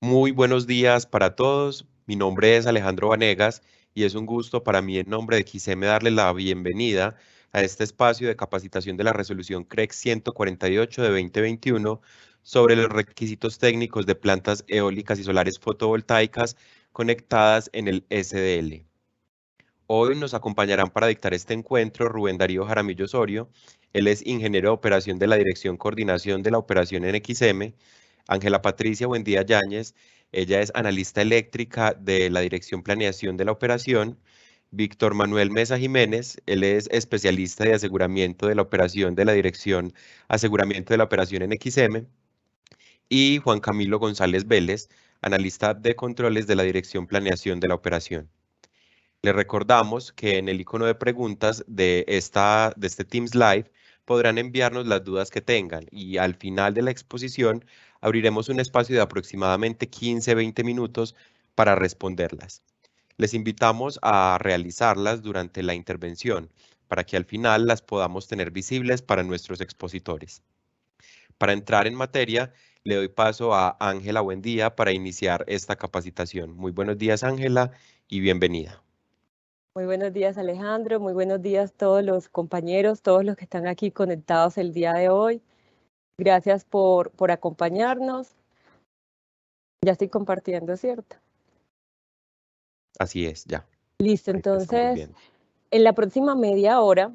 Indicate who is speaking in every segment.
Speaker 1: Muy buenos días para todos. Mi nombre es Alejandro Vanegas y es un gusto para mí en nombre de XISEME darle la bienvenida a este espacio de capacitación de la resolución CREC 148 de 2021 sobre los requisitos técnicos de plantas eólicas y solares fotovoltaicas conectadas en el SDL. Hoy nos acompañarán para dictar este encuentro Rubén Darío Jaramillo Osorio. Él es ingeniero de operación de la Dirección Coordinación de la Operación en XM. Ángela Patricia Buendía Yáñez, ella es analista eléctrica de la Dirección Planeación de la Operación. Víctor Manuel Mesa Jiménez, él es especialista de aseguramiento de la operación de la Dirección Aseguramiento de la Operación en XM. Y Juan Camilo González Vélez, analista de controles de la Dirección Planeación de la Operación. Les recordamos que en el icono de preguntas de este Teams Live podrán enviarnos las dudas que tengan y al final de la exposición abriremos un espacio de aproximadamente 15-20 minutos para responderlas. Les invitamos a realizarlas durante la intervención para que al final las podamos tener visibles para nuestros expositores. Para entrar en materia, le doy paso a Ángela Buendía para iniciar esta capacitación. Muy buenos días, Ángela, y bienvenida.
Speaker 2: Muy buenos días, Alejandro. Muy buenos días todos los compañeros, todos los que están aquí conectados el día de hoy. Gracias por acompañarnos. Ya estoy compartiendo, ¿cierto?
Speaker 1: Así es, ya.
Speaker 2: Listo,
Speaker 1: Ahí te estamos
Speaker 2: entonces,
Speaker 1: viendo.
Speaker 2: en la próxima media hora,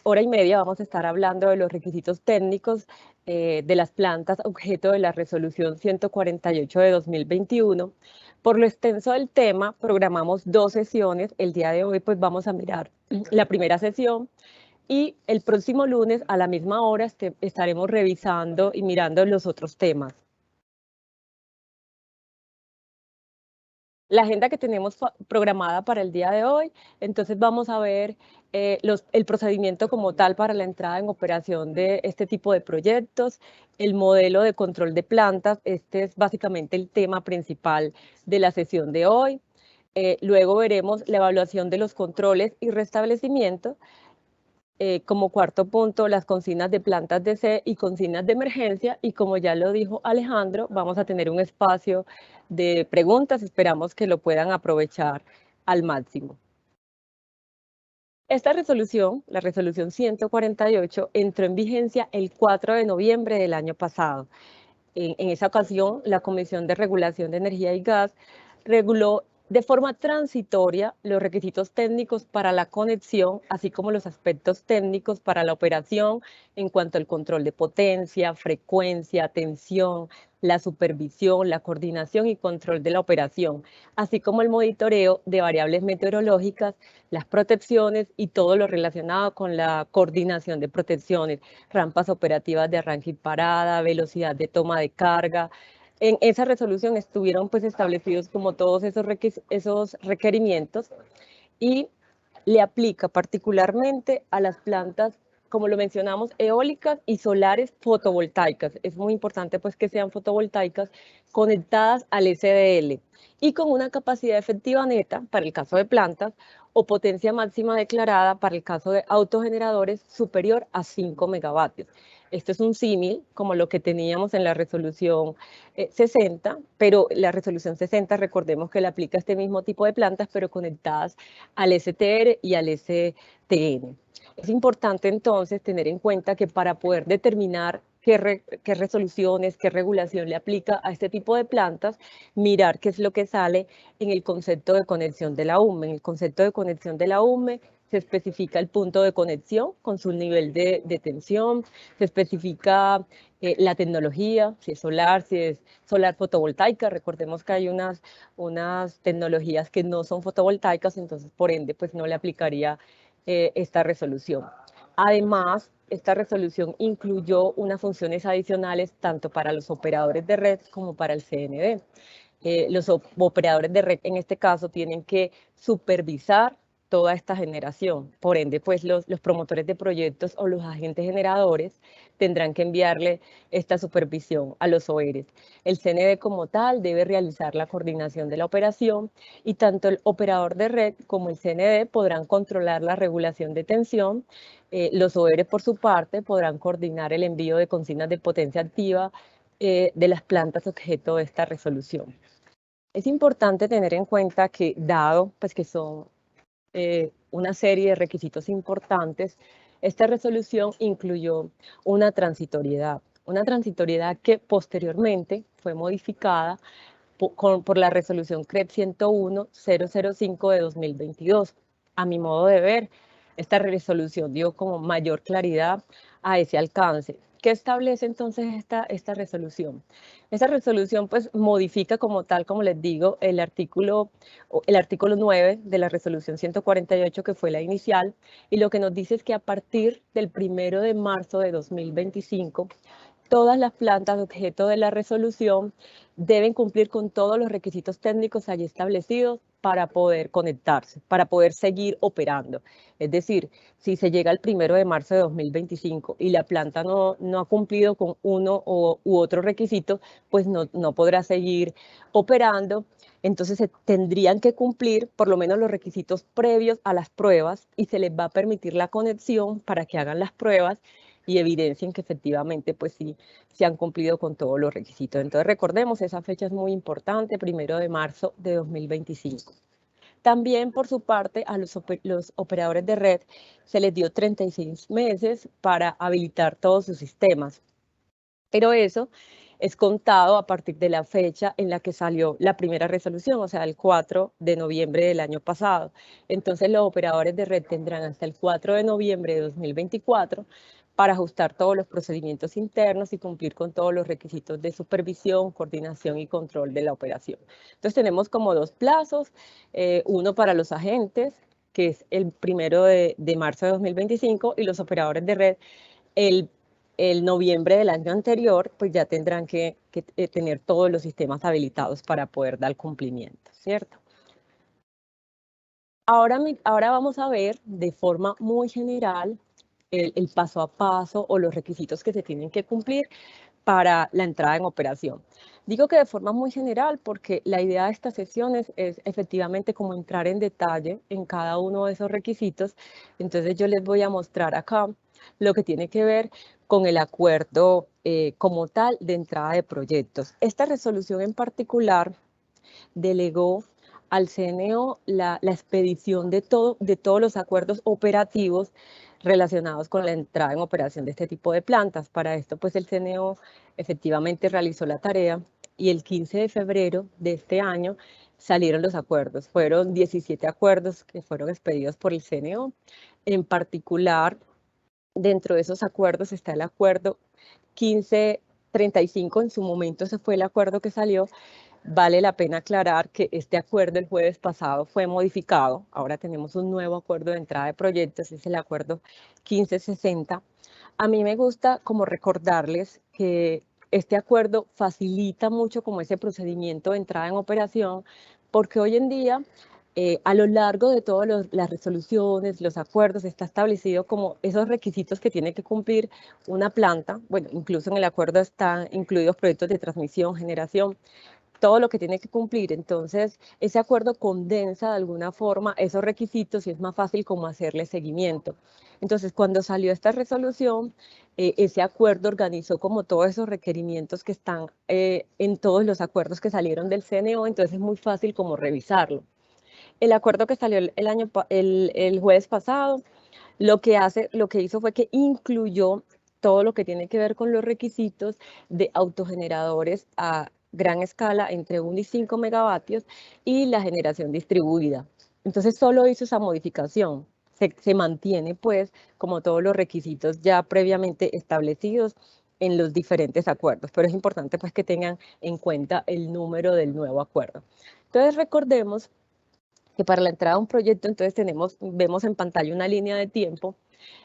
Speaker 2: hora y media, vamos a estar hablando de los requisitos técnicos de las plantas objeto de la resolución 148 de 2021. Por lo extenso del tema, programamos 2 sesiones. El día de hoy, pues vamos a mirar la primera sesión. Y el próximo lunes a la misma hora estaremos revisando y mirando los otros temas. La agenda que tenemos programada para el día de hoy, entonces vamos a ver el procedimiento como tal para la entrada en operación de este tipo de proyectos, el modelo de control de plantas, este es básicamente el tema principal de la sesión de hoy. Luego veremos la evaluación de los controles y restablecimiento. Como cuarto punto, las consignas de plantas DC y consignas de emergencia. Y como ya lo dijo Alejandro, vamos a tener un espacio de preguntas. Esperamos que lo puedan aprovechar al máximo. Esta resolución, la resolución 148, entró en vigencia el 4 de noviembre del año pasado. En esa ocasión, la Comisión de Regulación de Energía y Gas reguló de forma transitoria los requisitos técnicos para la conexión, así como los aspectos técnicos para la operación en cuanto al control de potencia, frecuencia, tensión, la supervisión, la coordinación y control de la operación, así como el monitoreo de variables meteorológicas, las protecciones y todo lo relacionado con la coordinación de protecciones, rampas operativas de arranque y parada, velocidad de toma de carga. En esa resolución estuvieron pues establecidos como todos esos requerimientos y le aplica particularmente a las plantas, como lo mencionamos, eólicas y solares fotovoltaicas. Es muy importante pues que sean fotovoltaicas conectadas al SDL y con una capacidad efectiva neta para el caso de plantas o potencia máxima declarada para el caso de autogeneradores superior a 5 megavatios. Esto es un símil como lo que teníamos en la resolución 60, pero la resolución 60, recordemos que le aplica este mismo tipo de plantas, pero conectadas al STR y al STN. Es importante entonces tener en cuenta que para poder determinar qué resoluciones, qué regulación le aplica a este tipo de plantas, mirar qué es lo que sale en el concepto de conexión de la UME. En el concepto de conexión de la UME se especifica el punto de conexión con su nivel de tensión, se especifica la tecnología, si es solar fotovoltaica. Recordemos que hay unas tecnologías que no son fotovoltaicas, entonces por ende pues no le aplicaría esta resolución. Además, esta resolución incluyó unas funciones adicionales tanto para los operadores de red como para el CND. Los operadores de red en este caso tienen que supervisar toda esta generación. Por ende, pues los promotores de proyectos o los agentes generadores tendrán que enviarle esta supervisión a los OERs. El CND como tal debe realizar la coordinación de la operación y tanto el operador de red como el CND podrán controlar la regulación de tensión. Los OERs, por su parte, podrán coordinar el envío de consignas de potencia activa de las plantas objeto de esta resolución. Es importante tener en cuenta que, dado pues, que son una serie de requisitos importantes, esta resolución incluyó una transitoriedad que posteriormente fue modificada por la resolución CREP 101-005 de 2022. A mi modo de ver, esta resolución dio como mayor claridad a ese alcance. ¿Qué establece entonces esta resolución? Esta resolución pues modifica como tal, como les digo, el artículo 9 de la resolución 148, que fue la inicial, y lo que nos dice es que a partir del 1 de marzo de 2025, todas las plantas objeto de la resolución deben cumplir con todos los requisitos técnicos allí establecidos para poder conectarse, para poder seguir operando. Es decir, si se llega al 1 de marzo de 2025 y la planta no ha cumplido con uno u otro requisito, pues no podrá seguir operando. Entonces se tendrían que cumplir por lo menos los requisitos previos a las pruebas y se les va a permitir la conexión para que hagan las pruebas y evidencien que efectivamente pues sí se han cumplido con todos los requisitos. Entonces recordemos, esa fecha es muy importante, 1 de marzo de 2025. También por su parte a los operadores de red se les dio 36 meses para habilitar todos sus sistemas, pero eso es contado a partir de la fecha en la que salió la primera resolución, o sea, el 4 de noviembre del año pasado. Entonces los operadores de red tendrán hasta el 4 de noviembre de 2024 para ajustar todos los procedimientos internos y cumplir con todos los requisitos de supervisión, coordinación y control de la operación. Entonces tenemos como dos plazos, uno para los agentes, que es el 1 de marzo de 2025, y los operadores de red, el noviembre del año anterior, pues ya tendrán que tener todos los sistemas habilitados para poder dar cumplimiento, ¿cierto? Ahora vamos a ver de forma muy general el paso a paso o los requisitos que se tienen que cumplir para la entrada en operación. Digo que de forma muy general porque la idea de estas sesiones es efectivamente como entrar en detalle en cada uno de esos requisitos. Entonces yo les voy a mostrar acá lo que tiene que ver con el acuerdo como tal de entrada de proyectos. Esta resolución en particular delegó al CNO la expedición de todos los acuerdos operativos relacionados con la entrada en operación de este tipo de plantas. Para esto, pues el CNO efectivamente realizó la tarea y el 15 de febrero de este año salieron los acuerdos. Fueron 17 acuerdos que fueron expedidos por el CNO. En particular, dentro de esos acuerdos está el acuerdo 1535, en su momento ese fue el acuerdo que salió. Vale la pena aclarar que este acuerdo el jueves pasado fue modificado. Ahora tenemos un nuevo acuerdo de entrada de proyectos, es el acuerdo 1560. A mí me gusta como recordarles que este acuerdo facilita mucho como ese procedimiento de entrada en operación, porque hoy en día, a lo largo de todas las resoluciones, los acuerdos, está establecido como esos requisitos que tiene que cumplir una planta. Bueno, incluso en el acuerdo están incluidos proyectos de transmisión, generación, todo lo que tiene que cumplir. Entonces, ese acuerdo condensa de alguna forma esos requisitos y es más fácil como hacerle seguimiento. Entonces, cuando salió esta resolución, ese acuerdo organizó como todos esos requerimientos que están en todos los acuerdos que salieron del CNO, entonces es muy fácil como revisarlo. El acuerdo que salió el jueves pasado, lo que hizo fue que incluyó todo lo que tiene que ver con los requisitos de autogeneradores a gran escala entre 1 y 5 megavatios y la generación distribuida. Entonces solo hizo esa modificación. Se mantiene pues como todos los requisitos ya previamente establecidos en los diferentes acuerdos, pero es importante pues que tengan en cuenta el número del nuevo acuerdo. Entonces recordemos que para la entrada a un proyecto entonces vemos en pantalla una línea de tiempo.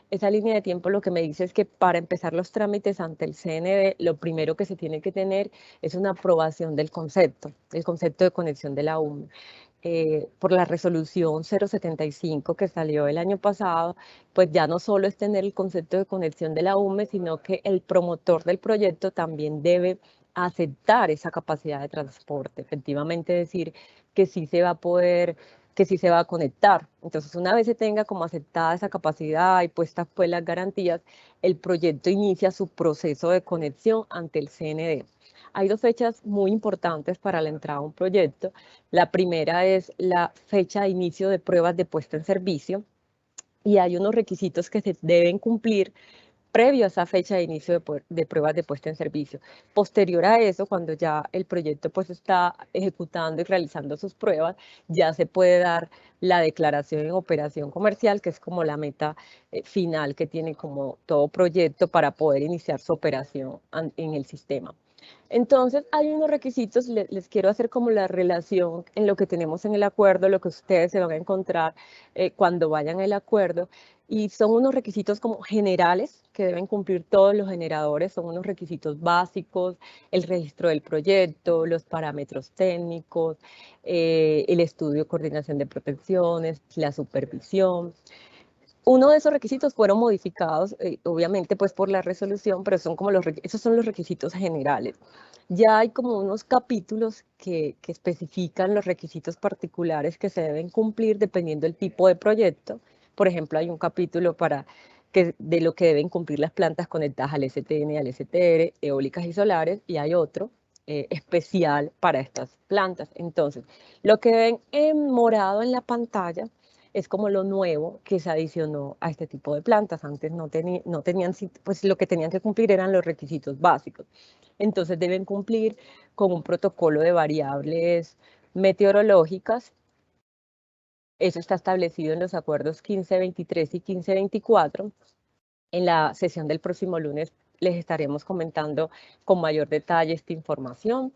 Speaker 2: Esa línea de tiempo lo que me dice es que para empezar los trámites ante el CNB, lo primero que se tiene que tener es una aprobación del concepto, el concepto de conexión de la UME. Por la resolución 075 que salió el año pasado, pues ya no solo es tener el concepto de conexión de la UME, sino que el promotor del proyecto también debe aceptar esa capacidad de transporte, efectivamente decir que sí se va a poder, que sí se va a conectar. Entonces, una vez se tenga como aceptada esa capacidad y puestas pues las garantías, el proyecto inicia su proceso de conexión ante el CND. hay dos fechas muy importantes para la entrada a un proyecto. La primera es la fecha de inicio de pruebas de puesta en servicio y hay unos requisitos que se deben cumplir previo a esa fecha de inicio de pruebas de puesta en servicio. Posterior a eso, cuando ya el proyecto pues está ejecutando y realizando sus pruebas, ya se puede dar la declaración en operación comercial, que es como la meta final que tiene como todo proyecto para poder iniciar su operación en el sistema. Entonces, hay unos requisitos, les quiero hacer como la relación en lo que tenemos en el acuerdo, lo que ustedes se van a encontrar cuando vayan al acuerdo, y son unos requisitos como generales que deben cumplir todos los generadores, son unos requisitos básicos, el registro del proyecto, los parámetros técnicos, el estudio de coordinación de protecciones, la supervisión. Uno de esos requisitos fueron modificados, obviamente, pues por la resolución, pero son como esos son los requisitos generales. Ya hay como unos capítulos que especifican los requisitos particulares que se deben cumplir dependiendo del tipo de proyecto. Por ejemplo, hay un capítulo de lo que deben cumplir las plantas conectadas al STN y al STR, eólicas y solares, y hay otro especial para estas plantas. Entonces, lo que ven en morado en la pantalla es como lo nuevo que se adicionó a este tipo de plantas. Antes no tenían, pues lo que tenían que cumplir eran los requisitos básicos. Entonces deben cumplir con un protocolo de variables meteorológicas. Eso está establecido en los acuerdos 1523 y 1524. En la sesión del próximo lunes les estaremos comentando con mayor detalle esta información.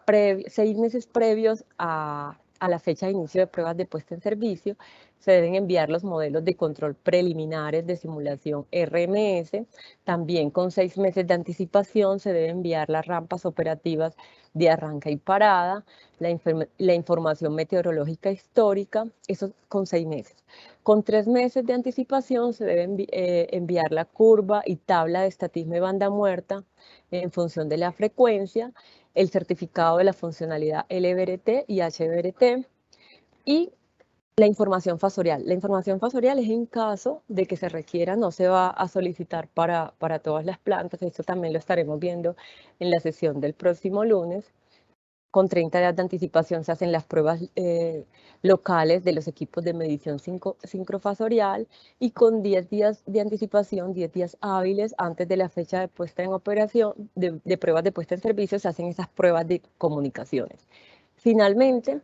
Speaker 2: 6 meses previos a la fecha de inicio de pruebas de puesta en servicio, se deben enviar los modelos de control preliminares de simulación RMS. También con 6 meses de anticipación se deben enviar las rampas operativas de arranque y parada, la información meteorológica histórica, eso con 6 meses. Con 3 meses de anticipación se debe enviar la curva y tabla de estatismo y banda muerta en función de la frecuencia, el certificado de la funcionalidad LBRT y HBRT y la información fasorial. La información fasorial es en caso de que se requiera, no se va a solicitar para todas las plantas, esto también lo estaremos viendo en la sesión del próximo lunes. Con 30 días de anticipación se hacen las pruebas locales de los equipos de medición sincrofasorial y con 10 días de anticipación, 10 días hábiles antes de la fecha de puesta en operación, de pruebas de puesta en servicio, se hacen esas pruebas de comunicaciones. Finalmente,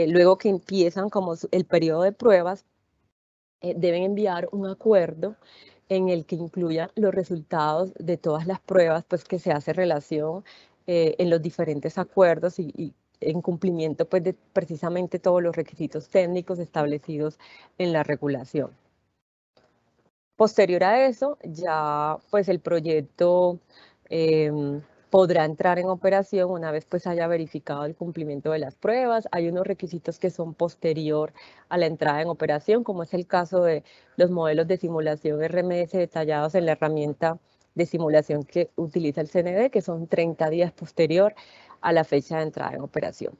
Speaker 2: luego que empiezan como el periodo de pruebas, deben enviar un acuerdo en el que incluyan los resultados de todas las pruebas pues, que se hace relación en los diferentes acuerdos y en cumplimiento pues, de precisamente todos los requisitos técnicos establecidos en la regulación. Posterior a eso, ya pues el proyecto podrá entrar en operación una vez pues haya verificado el cumplimiento de las pruebas. Hay unos requisitos que son posterior a la entrada en operación, como es el caso de los modelos de simulación RMS detallados en la herramienta de simulación que utiliza el CND, que son 30 días posterior a la fecha de entrada en operación.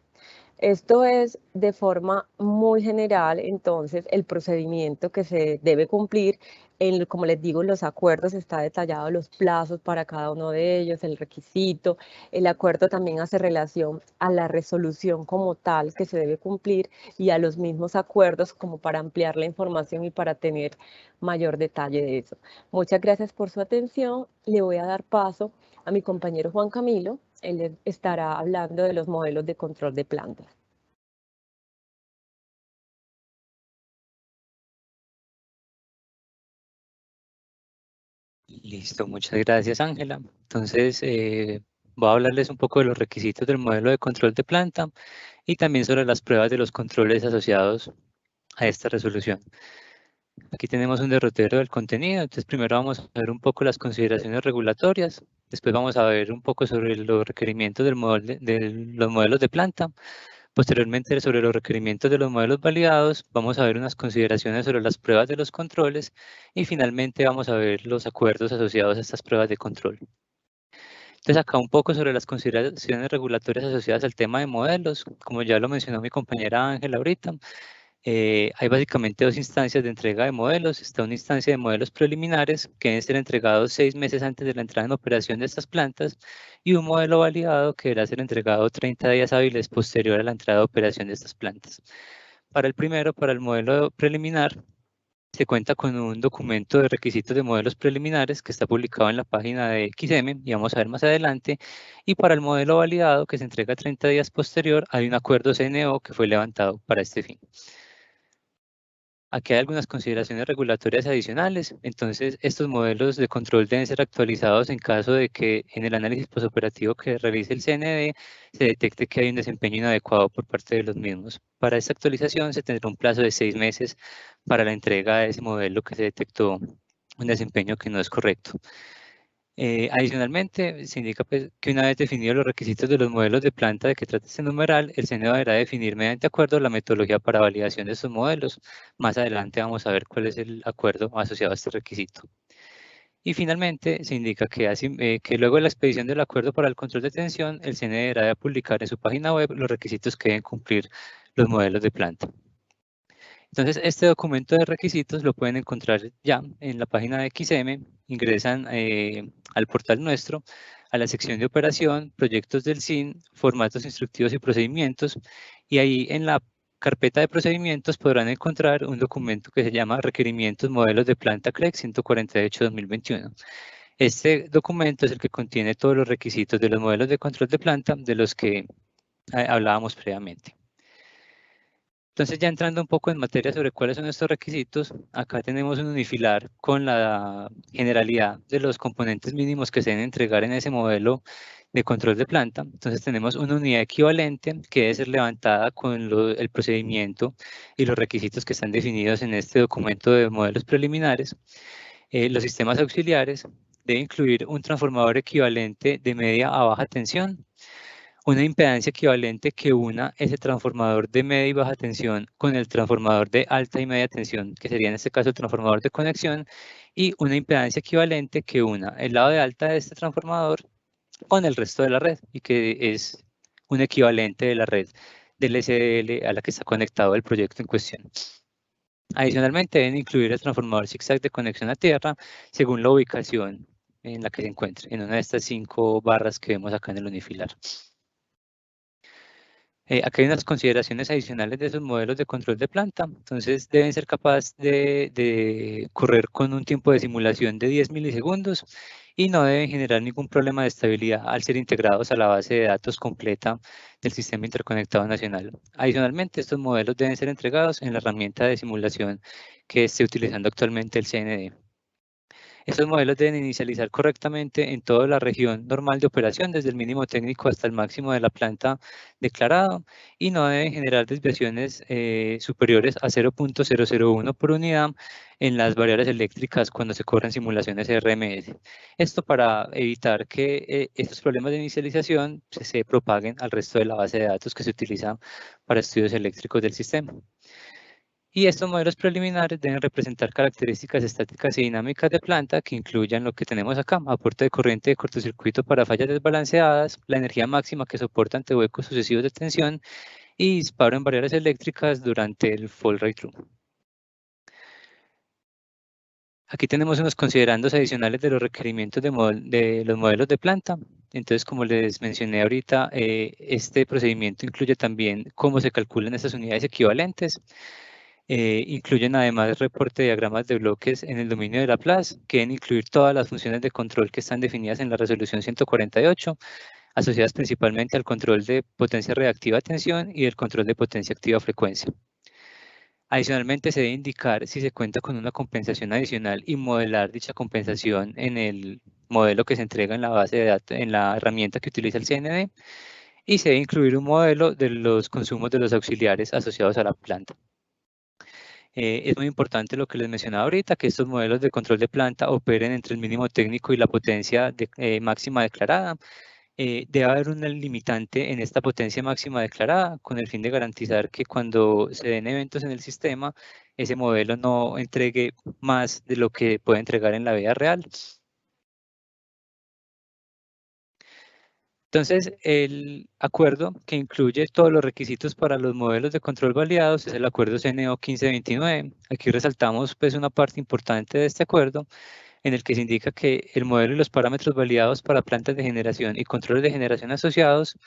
Speaker 2: Esto es de forma muy general, entonces, el procedimiento que se debe cumplir. Como les digo, en los acuerdos está detallado los plazos para cada uno de ellos, el requisito. El acuerdo también hace relación a la resolución como tal que se debe cumplir y a los mismos acuerdos como para ampliar la información y para tener mayor detalle de eso. Muchas gracias por su atención. Le voy a dar paso a mi compañero Juan Camilo. Él estará hablando de los modelos de control de plantas.
Speaker 3: Listo, muchas gracias, Ángela. Entonces, voy a hablarles un poco de los requisitos del modelo de control de planta y también sobre las pruebas de los controles asociados a esta resolución. Aquí tenemos un derrotero del contenido, entonces primero vamos a ver un poco las consideraciones regulatorias, después vamos a ver un poco sobre los requerimientos de los modelos de planta, posteriormente sobre los requerimientos de los modelos validados, vamos a ver unas consideraciones sobre las pruebas de los controles y finalmente vamos a ver los acuerdos asociados a estas pruebas de control. Entonces acá un poco sobre las consideraciones regulatorias asociadas al tema de modelos, como ya lo mencionó mi compañera Ángela ahorita. Hay básicamente dos instancias de entrega de modelos. Está una instancia de modelos preliminares que deben ser entregados 6 meses antes de la entrada en operación de estas plantas y un modelo validado que deberá ser entregado 30 días hábiles posterior a la entrada de operación de estas plantas. Para el primero, para el modelo preliminar, se cuenta con un documento de requisitos de modelos preliminares que está publicado en la página de XM y vamos a ver más adelante. Y para el modelo validado que se entrega 30 días posterior, hay un acuerdo CNO que fue levantado para este fin. Aquí hay algunas consideraciones regulatorias adicionales. Entonces, estos modelos de control deben ser actualizados en caso de que en el análisis postoperativo que realice el CND se detecte que hay un desempeño inadecuado por parte de los mismos. Para esta actualización se tendrá un plazo de 6 meses para la entrega de ese modelo que se detectó un desempeño que no es correcto. Adicionalmente, se indica pues, que una vez definidos los requisitos de los modelos de planta de que trata este numeral, el CNO deberá definir mediante acuerdo la metodología para validación de estos modelos. Más adelante vamos a ver cuál es el acuerdo asociado a este requisito. Y finalmente, se indica que luego de la expedición del acuerdo para el control de tensión, el CNE deberá publicar en su página web los requisitos que deben cumplir los modelos de planta. Entonces, este documento de requisitos lo pueden encontrar ya en la página de XM, ingresan al portal nuestro, a la sección de operación, proyectos del SIN, formatos instructivos y procedimientos, y ahí en la carpeta de procedimientos podrán encontrar un documento que se llama Requerimientos Modelos de Planta CREC 148-2021. Este documento es el que contiene todos los requisitos de los modelos de control de planta de los que hablábamos previamente. Entonces, ya entrando un poco en materia sobre cuáles son estos requisitos, acá tenemos un unifilar con la generalidad de los componentes mínimos que se deben entregar en ese modelo de control de planta. Entonces, tenemos una unidad equivalente que debe ser levantada con el procedimiento y los requisitos que están definidos en este documento de modelos preliminares. Los sistemas auxiliares deben incluir un transformador equivalente de media a baja tensión, una impedancia equivalente que una ese transformador de media y baja tensión con el transformador de alta y media tensión, que sería en este caso el transformador de conexión, y una impedancia equivalente que una el lado de alta de este transformador con el resto de la red, y que es un equivalente de la red del SDL a la que está conectado el proyecto en cuestión. Adicionalmente, deben incluir el transformador zigzag de conexión a tierra según la ubicación en la que se encuentre, en una de estas 5 barras que vemos acá en el unifilar. Aquí hay unas consideraciones adicionales de esos modelos de control de planta. Entonces, deben ser capaces de correr con un tiempo de simulación de 10 milisegundos y no deben generar ningún problema de estabilidad al ser integrados a la base de datos completa del Sistema Interconectado Nacional. Adicionalmente, estos modelos deben ser entregados en la herramienta de simulación que esté utilizando actualmente el CND. Estos modelos deben inicializar correctamente en toda la región normal de operación, desde el mínimo técnico hasta el máximo de la planta declarado, y no deben generar desviaciones superiores a 0.001 por unidad en las variables eléctricas cuando se corren simulaciones RMS. Esto para evitar que estos problemas de inicialización se propaguen al resto de la base de datos que se utiliza para estudios eléctricos del sistema. Y estos modelos preliminares deben representar características estáticas y dinámicas de planta que incluyan lo que tenemos acá: aporte de corriente de cortocircuito para fallas desbalanceadas, la energía máxima que soporta ante huecos sucesivos de tensión y disparo en variables eléctricas durante el fall rate through. Aquí tenemos unos considerandos adicionales de los requerimientos de los modelos de planta. Entonces, como les mencioné ahorita, este procedimiento incluye también cómo se calculan estas unidades equivalentes. Incluyen además reporte de diagramas de bloques en el dominio de Laplace, que deben incluir todas las funciones de control que están definidas en la resolución 148, asociadas principalmente al control de potencia reactiva a tensión y el control de potencia activa a frecuencia. Adicionalmente, se debe indicar si se cuenta con una compensación adicional y modelar dicha compensación en el modelo que se entrega en la base de datos, en la herramienta que utiliza el CND, y se debe incluir un modelo de los consumos de los auxiliares asociados a la planta. Es muy importante lo que les mencionaba ahorita, que estos modelos de control de planta operen entre el mínimo técnico y la potencia máxima declarada. Debe haber una limitante en esta potencia máxima declarada con el fin de garantizar que cuando se den eventos en el sistema, ese modelo no entregue más de lo que puede entregar en la vida real. Entonces, el acuerdo que incluye todos los requisitos para los modelos de control validados es el acuerdo CNO 1529. Aquí resaltamos pues una parte importante de este acuerdo en el que se indica que el modelo y los parámetros validados para plantas de generación y controles de generación asociados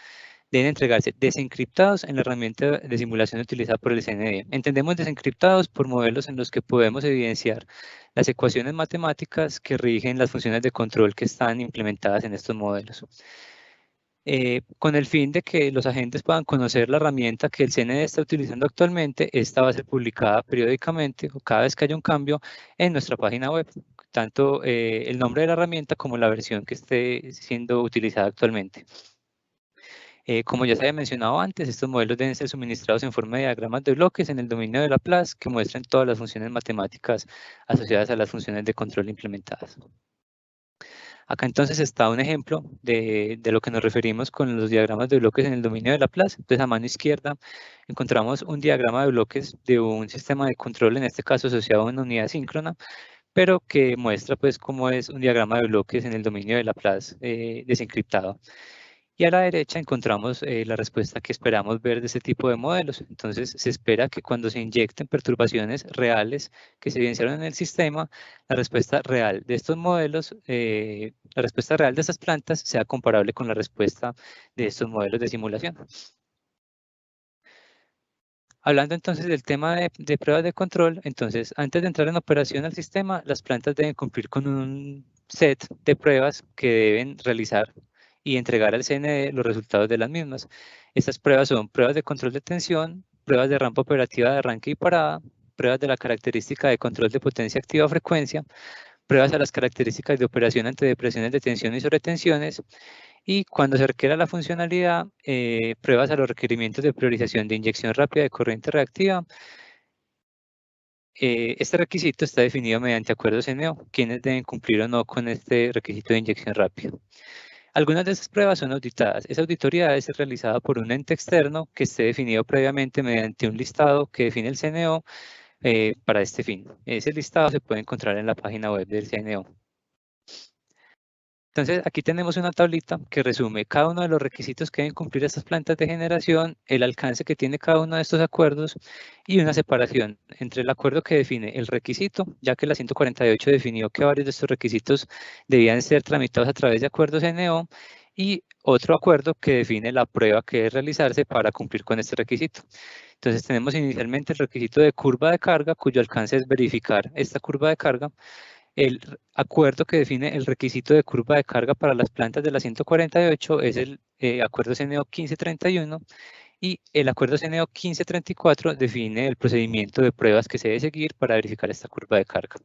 Speaker 3: deben entregarse desencriptados en la herramienta de simulación utilizada por el CNE. Entendemos desencriptados por modelos en los que podemos evidenciar las ecuaciones matemáticas que rigen las funciones de control que están implementadas en estos modelos. Con el fin de que los agentes puedan conocer la herramienta que el CNE está utilizando actualmente, esta va a ser publicada periódicamente o cada vez que haya un cambio en nuestra página web, tanto el nombre de la herramienta como la versión que esté siendo utilizada actualmente. Como ya se había mencionado antes, estos modelos deben ser suministrados en forma de diagramas de bloques en el dominio de Laplace que muestren todas las funciones matemáticas asociadas a las funciones de control implementadas. Acá entonces está un ejemplo de lo que nos referimos con los diagramas de bloques en el dominio de Laplace. Entonces a mano izquierda encontramos un diagrama de bloques de un sistema de control, en este caso asociado a una unidad síncrona, pero que muestra pues cómo es un diagrama de bloques en el dominio de Laplace desencriptado. Y a la derecha encontramos la respuesta que esperamos ver de este tipo de modelos. Entonces se espera que cuando se inyecten perturbaciones reales que se evidenciaron en el sistema, la respuesta real de estos modelos, la respuesta real de estas plantas sea comparable con la respuesta de estos modelos de simulación. Hablando entonces del tema de pruebas de control, entonces antes de entrar en operación al sistema, las plantas deben cumplir con un set de pruebas que deben realizar y entregar al CNE los resultados de las mismas. Estas pruebas son pruebas de control de tensión, pruebas de rampa operativa de arranque y parada, pruebas de la característica de control de potencia activa o frecuencia, pruebas a las características de operación ante depresiones de tensión y sobretensiones, y cuando se requiera la funcionalidad, pruebas a los requerimientos de priorización de inyección rápida de corriente reactiva. Este requisito está definido mediante acuerdos CNO, quienes deben cumplir o no con este requisito de inyección rápida. Algunas de esas pruebas son auditadas. Esa auditoría debe ser realizada por un ente externo que esté definido previamente mediante un listado que define el CNO para este fin. Ese listado se puede encontrar en la página web del CNO. Entonces, aquí tenemos una tablita que resume cada uno de los requisitos que deben cumplir estas plantas de generación, el alcance que tiene cada uno de estos acuerdos y una separación entre el acuerdo que define el requisito, ya que la 148 definió que varios de estos requisitos debían ser tramitados a través de acuerdos NO, y otro acuerdo que define la prueba que debe realizarse para cumplir con este requisito. Entonces, tenemos inicialmente el requisito de curva de carga, cuyo alcance es verificar esta curva de carga. El acuerdo que define el requisito de curva de carga para las plantas de la 148 es el acuerdo CNO 1531, y el acuerdo CNO 1534 define el procedimiento de pruebas que se debe seguir para verificar esta curva de carga.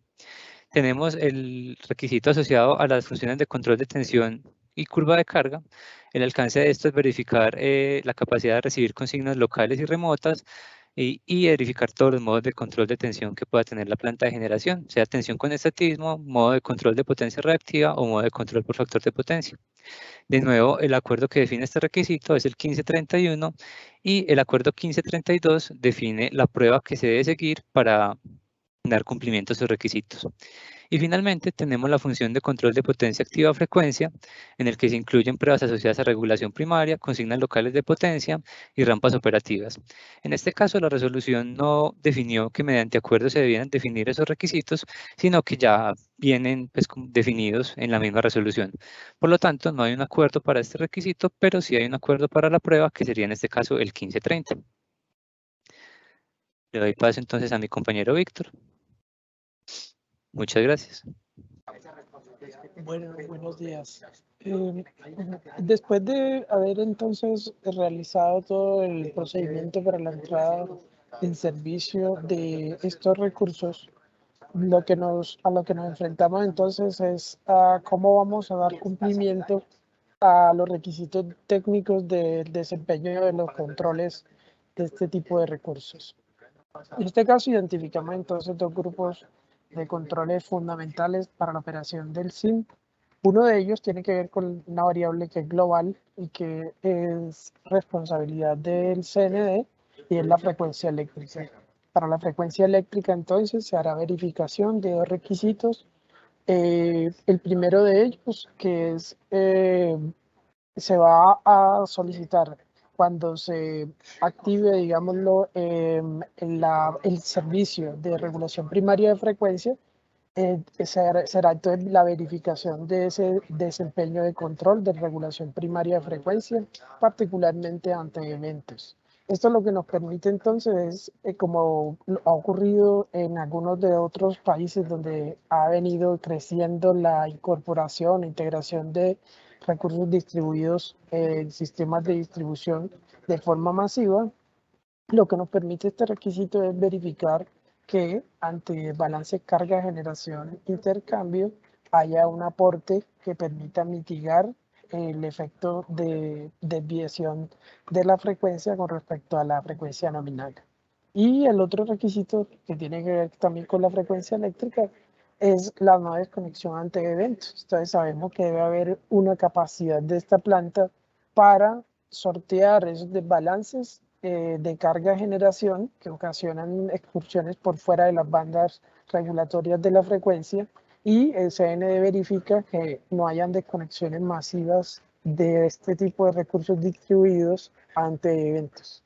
Speaker 3: Tenemos el requisito asociado a las funciones de control de tensión y curva de carga. El alcance de esto es verificar la capacidad de recibir consignas locales y remotas, y verificar todos los modos de control de tensión que pueda tener la planta de generación, sea tensión con estatismo, modo de control de potencia reactiva o modo de control por factor de potencia. De nuevo, el acuerdo que define este requisito es el 1531, y el acuerdo 1532 define la prueba que se debe seguir para dar cumplimiento a esos requisitos. Y finalmente tenemos la función de control de potencia activa o frecuencia, en el que se incluyen pruebas asociadas a regulación primaria, consignas locales de potencia y rampas operativas. En este caso, la resolución no definió que mediante acuerdo se debieran definir esos requisitos, sino que ya vienen pues, definidos en la misma resolución. Por lo tanto, no hay un acuerdo para este requisito, pero sí hay un acuerdo para la prueba, que sería en este caso el 1530. Le doy paso entonces a mi compañero Víctor. Muchas gracias.
Speaker 4: Bueno, buenos días. Después de haber entonces realizado todo el procedimiento para la entrada en servicio de estos recursos, a lo que nos enfrentamos entonces es a cómo vamos a dar cumplimiento a los requisitos técnicos del desempeño de los controles de este tipo de recursos. En este caso identificamos entonces dos grupos de controles fundamentales para la operación del SIM. Uno de ellos tiene que ver con una variable que es global y que es responsabilidad del CND, y es la frecuencia eléctrica. Para la frecuencia eléctrica entonces se hará verificación de dos requisitos. El primero de ellos, que es se va a solicitar cuando se active, digámoslo, el servicio de regulación primaria de frecuencia, será entonces la verificación de ese desempeño de control de regulación primaria de frecuencia, particularmente ante eventos. Esto lo que nos permite entonces, como ha ocurrido en algunos de otros países donde ha venido creciendo la incorporación, integración de recursos distribuidos en sistemas de distribución de forma masiva, lo que nos permite este requisito es verificar que ante balance carga, generación, intercambio, haya un aporte que permita mitigar el efecto de desviación de la frecuencia con respecto a la frecuencia nominal. Y el otro requisito que tiene que ver también con la frecuencia eléctrica es la no desconexión ante eventos. Entonces sabemos que debe haber una capacidad de esta planta para sortear esos desbalances de carga generación que ocasionan excursiones por fuera de las bandas regulatorias de la frecuencia, y el CNE verifica que no hayan desconexiones masivas de este tipo de recursos distribuidos ante eventos.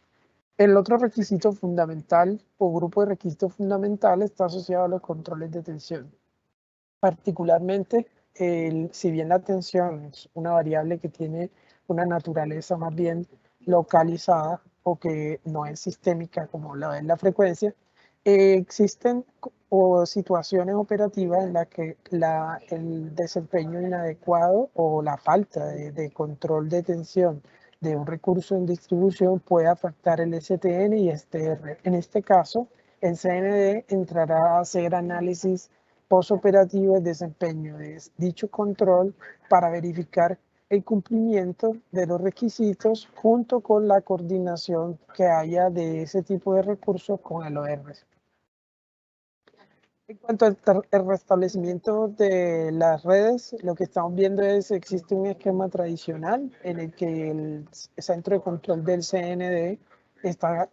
Speaker 4: El otro requisito fundamental o grupo de requisitos fundamentales está asociado a los controles de tensión. Particularmente, si bien la tensión es una variable que tiene una naturaleza más bien localizada o que no es sistémica como la es la frecuencia, existen situaciones operativas en las que el desempeño inadecuado o la falta de control de tensión de un recurso en distribución puede afectar el STN y STR. En este caso, el CND entrará a hacer análisis postoperativo de desempeño de dicho control para verificar el cumplimiento de los requisitos junto con la coordinación que haya de ese tipo de recursos con el OR. En cuanto al restablecimiento de las redes, lo que estamos viendo es que existe un esquema tradicional en el que el centro de control del CND está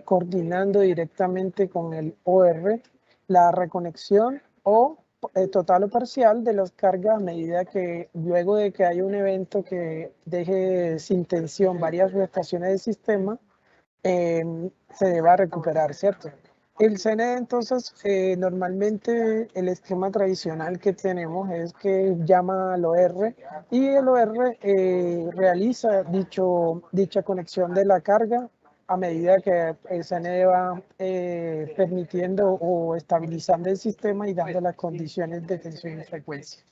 Speaker 4: coordinando directamente con el OR la reconexión o total o parcial de las cargas a medida que luego de que haya un evento que deje sin tensión varias estaciones del sistema, se deba recuperar, ¿cierto? El CNE, entonces, normalmente el esquema tradicional que tenemos es que llama al OR y el OR realiza dicha conexión de la carga a medida que el CNE va permitiendo o estabilizando el sistema y dando las condiciones de tensión y frecuencia.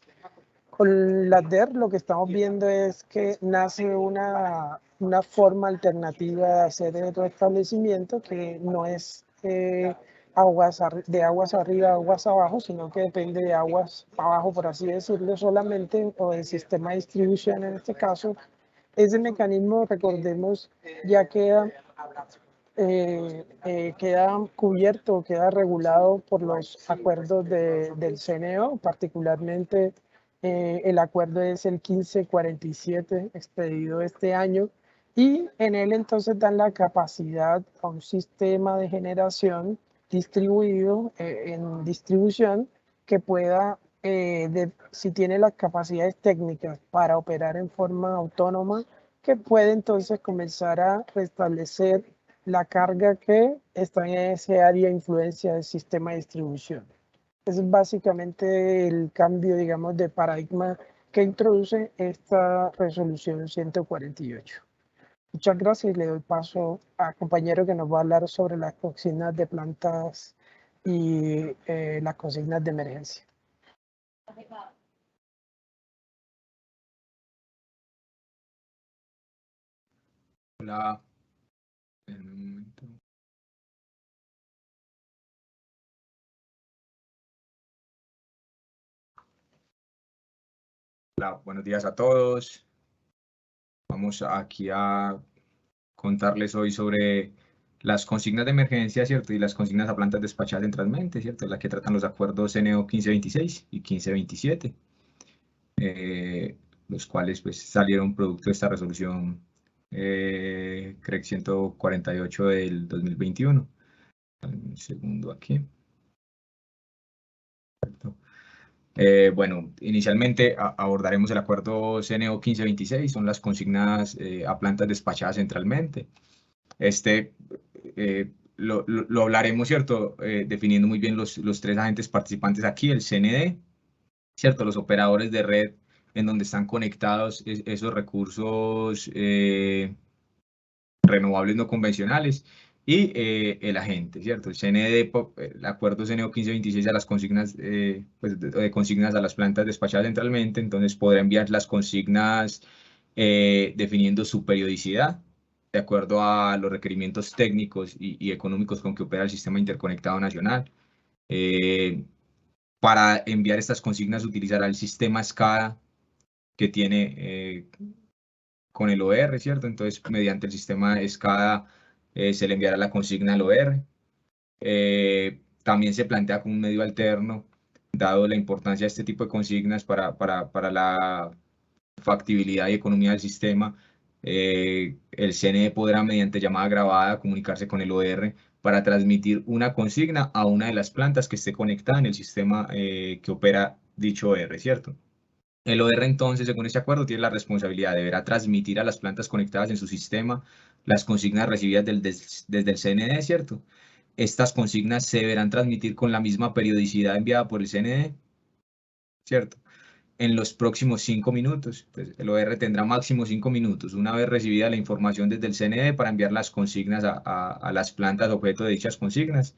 Speaker 4: Con la DER lo que estamos viendo es que nace una forma alternativa de hacer el restablecimiento que no es de aguas arriba, aguas abajo, sino que depende de aguas abajo, por así decirlo, solamente, o del sistema de distribución en este caso. Ese mecanismo, recordemos, ya queda cubierto, queda regulado por los acuerdos del CNO, particularmente el acuerdo es el 1547 expedido este año, y en él entonces dan la capacidad a un sistema de generación distribuido en distribución que pueda, si tiene las capacidades técnicas para operar en forma autónoma, que puede entonces comenzar a restablecer la carga que está en ese área de influencia del sistema de distribución. Es básicamente el cambio, digamos, de paradigma que introduce esta resolución 148. Muchas gracias y le doy paso al compañero que nos va a hablar sobre las consignas de plantas y las consignas de emergencia.
Speaker 5: Hola. En un momento. Hola, buenos días a todos. Vamos aquí a contarles hoy sobre las consignas de emergencia, ¿cierto? Y las consignas a plantas despachadas centralmente, ¿cierto? Las que tratan los acuerdos CNO 1526 y 1527, los cuales pues salieron producto de esta resolución CREC 148 del 2021. Un segundo aquí. Perfecto. Bueno, inicialmente abordaremos el acuerdo CNO 1526, son las consignas a plantas despachadas centralmente. Lo hablaremos, ¿cierto? Definiendo muy bien los tres agentes participantes aquí, el CND, ¿cierto? Los operadores de red en donde están conectados esos recursos renovables no convencionales y el agente, ¿cierto? El CND, el acuerdo CNO 1526 a las consignas, pues, de consignas a las plantas despachadas centralmente, entonces podrá enviar las consignas definiendo su periodicidad de acuerdo a los requerimientos técnicos y económicos con que opera el sistema interconectado nacional. Para enviar estas consignas utilizará el sistema SCADA que tiene con el OR, ¿cierto? Entonces, mediante el sistema SCADA se le enviará la consigna al OR. También se plantea como un medio alterno, dado la importancia de este tipo de consignas para la factibilidad y economía del sistema. El CNE podrá, mediante llamada grabada, comunicarse con el OR para transmitir una consigna a una de las plantas que esté conectada en el sistema que opera dicho OR, ¿cierto? El OR entonces, según este acuerdo, tiene la responsabilidad, deberá transmitir a las plantas conectadas en su sistema las consignas recibidas desde el CNE, ¿cierto? Estas consignas se deberán transmitir con la misma periodicidad enviada por el CNE, ¿cierto? En los próximos 5 minutos. Pues el OR tendrá máximo 5 minutos, una vez recibida la información desde el CNE, para enviar las consignas a las plantas objeto de dichas consignas.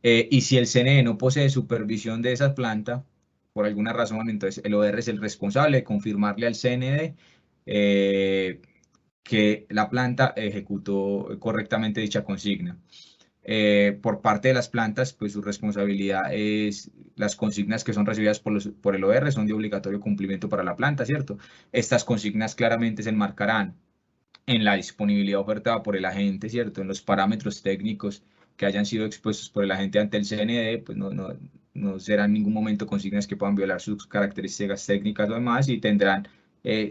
Speaker 5: Y si el CNE no posee supervisión de esa planta, por alguna razón, entonces el OR es el responsable de confirmarle al CNE que la planta ejecutó correctamente dicha consigna. Por parte de las plantas, pues su responsabilidad es las consignas que son recibidas por el OR son de obligatorio cumplimiento para la planta, ¿cierto? Estas consignas claramente se enmarcarán en la disponibilidad ofertada por el agente, ¿cierto? En los parámetros técnicos que hayan sido expuestos por el agente ante el CNE, pues no serán en ningún momento consignas que puedan violar sus características técnicas o demás, y tendrán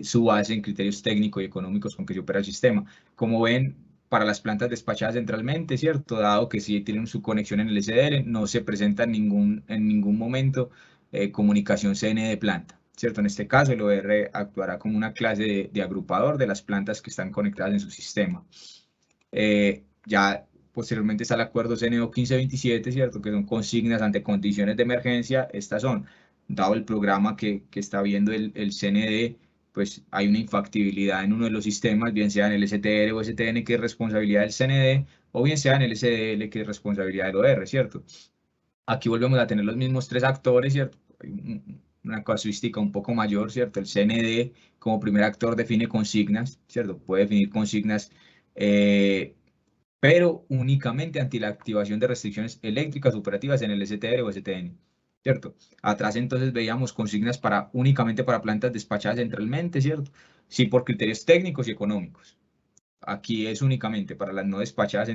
Speaker 5: su base en criterios técnicos y económicos con que se opera el sistema. Como ven, para las plantas despachadas centralmente, ¿cierto? Dado que sí tienen su conexión en el SDR, no se presenta en ningún momento comunicación CNE de planta, ¿cierto? En este caso, el OR actuará como una clase de agrupador de las plantas que están conectadas en su sistema. Ya posteriormente está el acuerdo CNO 1527, ¿cierto? Que son consignas ante condiciones de emergencia. Estas son, dado el programa que está viendo el CND, pues hay una infactibilidad en uno de los sistemas, bien sea en el STR o STN, que es responsabilidad del CND, o bien sea en el SDL, que es responsabilidad del OR, ¿cierto? Aquí volvemos a tener los mismos tres actores, ¿cierto? Hay una casuística un poco mayor, ¿cierto? El CND como primer actor define consignas, ¿cierto? Puede definir consignas, pero únicamente ante la activación de restricciones eléctricas operativas en el STR o STN, ¿cierto? Atrás entonces veíamos consignas únicamente para plantas despachadas centralmente, ¿cierto? Sí, por criterios técnicos y económicos. Aquí es únicamente para las no despachadas,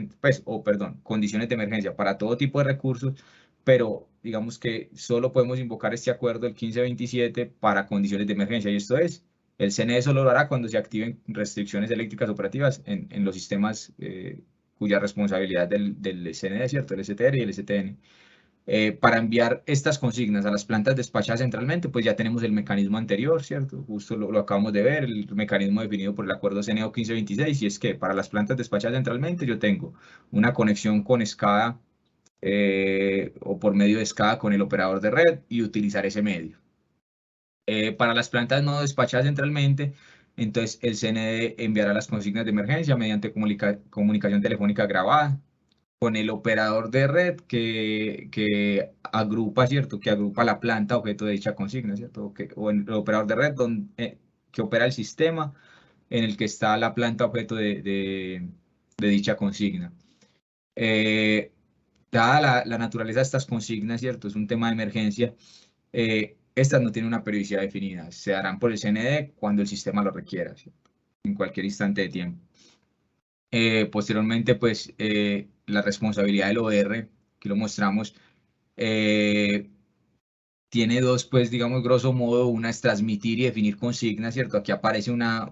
Speaker 5: condiciones de emergencia para todo tipo de recursos, pero digamos que solo podemos invocar este acuerdo, el 1527, para condiciones de emergencia, y esto es, el CNE solo lo hará cuando se activen restricciones eléctricas operativas en los sistemas cuya responsabilidad del CNE, ¿cierto? El STR y el STN. Para enviar estas consignas a las plantas despachadas centralmente, pues ya tenemos el mecanismo anterior, ¿cierto? Justo lo acabamos de ver, el mecanismo definido por el acuerdo CNO 1526, y es que para las plantas despachadas centralmente yo tengo una conexión con SCADA o por medio de SCADA con el operador de red y utilizar ese medio. Para las plantas no despachadas centralmente, entonces el CND enviará las consignas de emergencia mediante comunicación telefónica grabada con el operador de red que agrupa, ¿cierto? Que agrupa la planta objeto de dicha consigna, ¿cierto? O el operador de red que opera el sistema en el que está la planta objeto de dicha consigna. Dada la naturaleza de estas consignas, ¿cierto? Es un tema de emergencia. Estas no tienen una periodicidad definida. Se darán por el CND cuando el sistema lo requiera, ¿cierto? En cualquier instante de tiempo. Posteriormente, pues, la responsabilidad del OR, que lo mostramos, tiene dos, pues, digamos, grosso modo, una es transmitir y definir consignas, ¿cierto? Aquí aparece una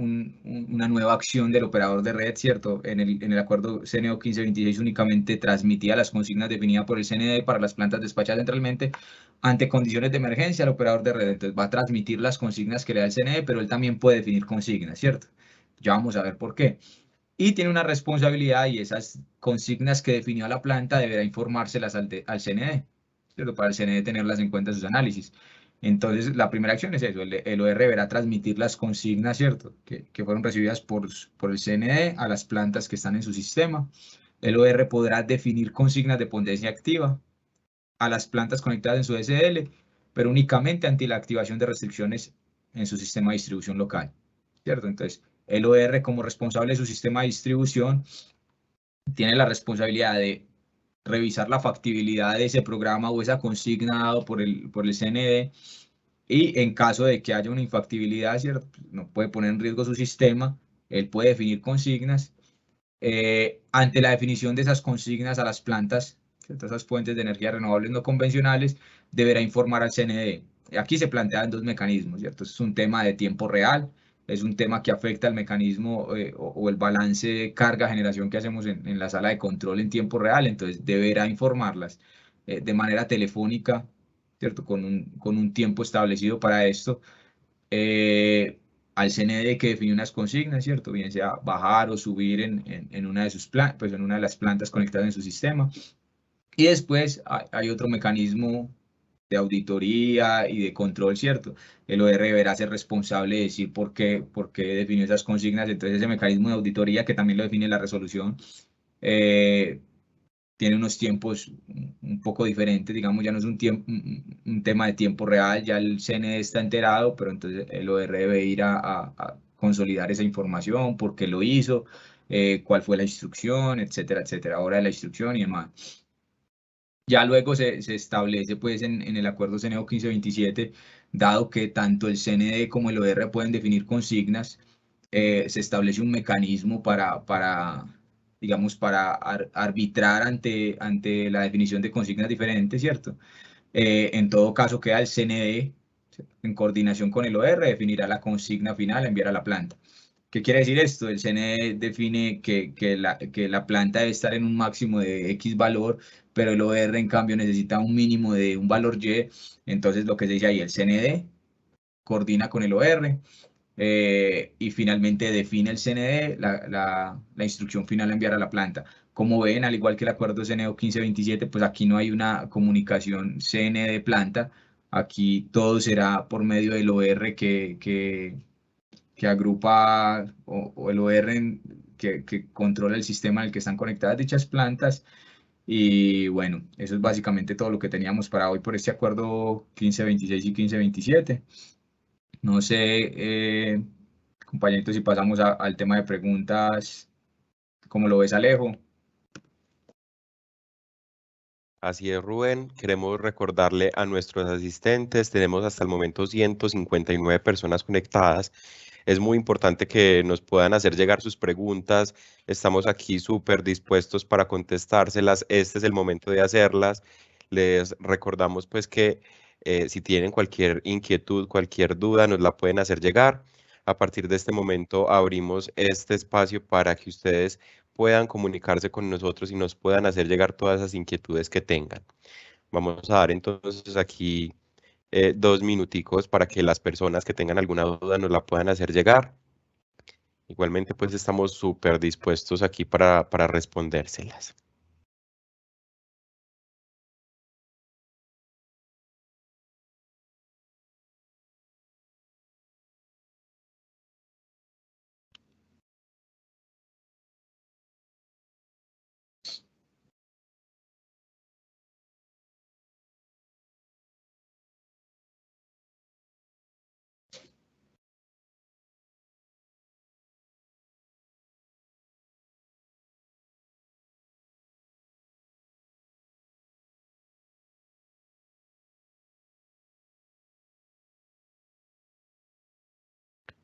Speaker 5: una nueva acción del operador de red, ¿cierto? En el acuerdo CNO 1526 únicamente transmitía las consignas definidas por el CNE para las plantas despachadas centralmente ante condiciones de emergencia al operador de red. Entonces va a transmitir las consignas que le da el CNE, pero él también puede definir consignas, ¿cierto? Ya vamos a ver por qué. Y tiene una responsabilidad, y esas consignas que definió la planta deberá informárselas al CNE, ¿cierto? Para el CNE tenerlas en cuenta en sus análisis. Entonces, la primera acción es eso, el OR deberá transmitir las consignas, ¿cierto? Que fueron recibidas por el CNE a las plantas que están en su sistema. El OR podrá definir consignas de potencia activa a las plantas conectadas en su SL, pero únicamente ante la activación de restricciones en su sistema de distribución local, ¿cierto? Entonces, el OR, como responsable de su sistema de distribución, tiene la responsabilidad de revisar la factibilidad de ese programa o esa consigna dado por el CNE, y en caso de que haya una infactibilidad, ¿cierto? No puede poner en riesgo su sistema, él puede definir consignas. Ante la definición de esas consignas a las plantas, ¿cierto? Esas fuentes de energía renovables no convencionales, deberá informar al CNE. Aquí se plantean dos mecanismos, ¿cierto? Es un tema de tiempo real, es un tema que afecta al mecanismo o el balance de carga-generación que hacemos en la sala de control en tiempo real, entonces deberá informarlas de manera telefónica, ¿cierto? Con un tiempo establecido para esto, al CNE que define unas consignas, ¿cierto? Bien sea bajar o subir en una de pues en una de las plantas conectadas en su sistema. Y después hay otro mecanismo de auditoría y de control, ¿cierto? El OR deberá ser responsable de decir por qué definió esas consignas. Entonces ese mecanismo de auditoría, que también lo define la resolución, tiene unos tiempos un poco diferentes, digamos, ya no es un tema de tiempo real, ya el CNE está enterado, pero entonces el OR debe ir a consolidar esa información, por qué lo hizo, cuál fue la instrucción, etcétera, etcétera, hora de la instrucción y demás. Ya luego se establece pues en el acuerdo CNO 1527, dado que tanto el CND como el OR pueden definir consignas, se establece un mecanismo digamos, para arbitrar ante la definición de consignas diferentes, ¿cierto? En todo caso, queda el CND, en coordinación con el OR, definirá la consigna final a enviar a la planta. ¿Qué quiere decir esto? El CNE define que la planta debe estar en un máximo de X valor, pero el OR en cambio necesita un mínimo de un valor Y. Entonces lo que se dice ahí, el CND coordina con el OR, y finalmente define el CND la instrucción final a enviar a la planta. Como ven, al igual que el acuerdo CNO 1527, pues aquí no hay una comunicación CND-planta, aquí todo será por medio del OR que agrupa, o el OR que controla el sistema en el que están conectadas dichas plantas. Y bueno, eso es básicamente todo lo que teníamos para hoy por este acuerdo 1526 y 1527. No sé, compañeritos, si pasamos al tema de preguntas, ¿cómo lo ves, Alejo?
Speaker 1: Así es, Rubén. Queremos recordarle a nuestros asistentes, tenemos hasta el momento 159 personas conectadas. Es muy importante que nos puedan hacer llegar sus preguntas. Estamos aquí súper dispuestos para contestárselas. Este es el momento de hacerlas. Les recordamos pues que si tienen cualquier inquietud, cualquier duda, nos la pueden hacer llegar. A partir de este momento abrimos este espacio para que ustedes puedan comunicarse con nosotros y nos puedan hacer llegar todas esas inquietudes que tengan. Vamos a dar entonces aquí 2 minuticos para que las personas que tengan alguna duda nos la puedan hacer llegar. Igualmente, pues estamos súper dispuestos aquí para respondérselas.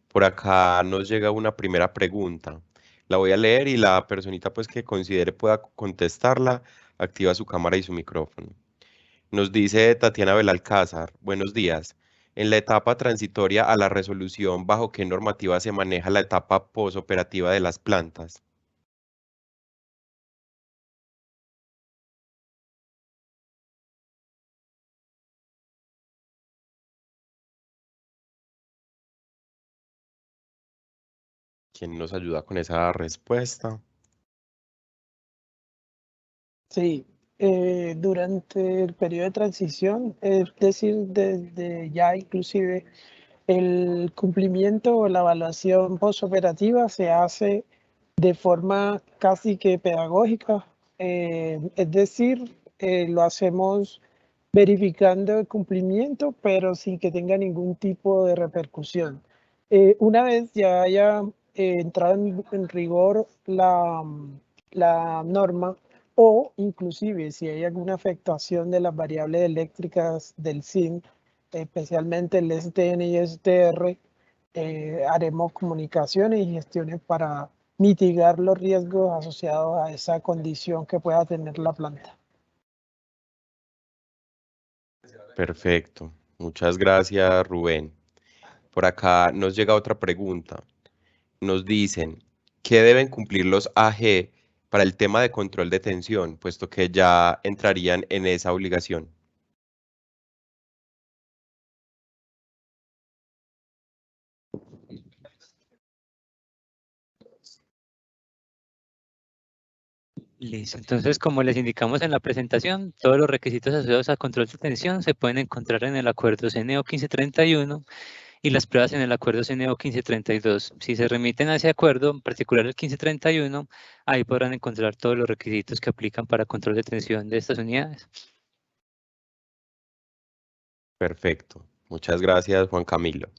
Speaker 1: Por acá nos llega una primera pregunta. La voy a leer y la personita pues que considere pueda contestarla, activa su cámara y su micrófono. Nos dice Tatiana Belalcázar, buenos días. En la etapa transitoria a la resolución, ¿bajo qué normativa se maneja la etapa posoperativa de las plantas? ¿Quién nos ayuda con esa respuesta?
Speaker 4: Sí, durante el periodo de transición, es decir, desde ya inclusive el cumplimiento o la evaluación postoperativa se hace de forma casi que pedagógica, es decir, lo hacemos verificando el cumplimiento, pero sin que tenga ningún tipo de repercusión. Una vez ya haya entrado en rigor la norma, o inclusive si hay alguna afectación de las variables eléctricas del SIN, especialmente el STN y STR, haremos comunicaciones y gestiones para mitigar los riesgos asociados a esa condición que pueda tener la planta.
Speaker 1: Perfecto. Muchas gracias, Rubén. Por acá nos llega otra pregunta. Nos dicen, ¿qué deben cumplir los AG para el tema de control de tensión, puesto que ya entrarían en esa obligación?
Speaker 3: Listo. Entonces, como les indicamos en la presentación, todos los requisitos asociados a control de tensión se pueden encontrar en el acuerdo CNO 1531 y las pruebas en el acuerdo CNO 1532. Si se remiten a ese acuerdo, en particular el 1531, ahí podrán encontrar todos los requisitos que aplican para control de tensión de estas unidades.
Speaker 1: Perfecto. Muchas gracias, Juan Camilo.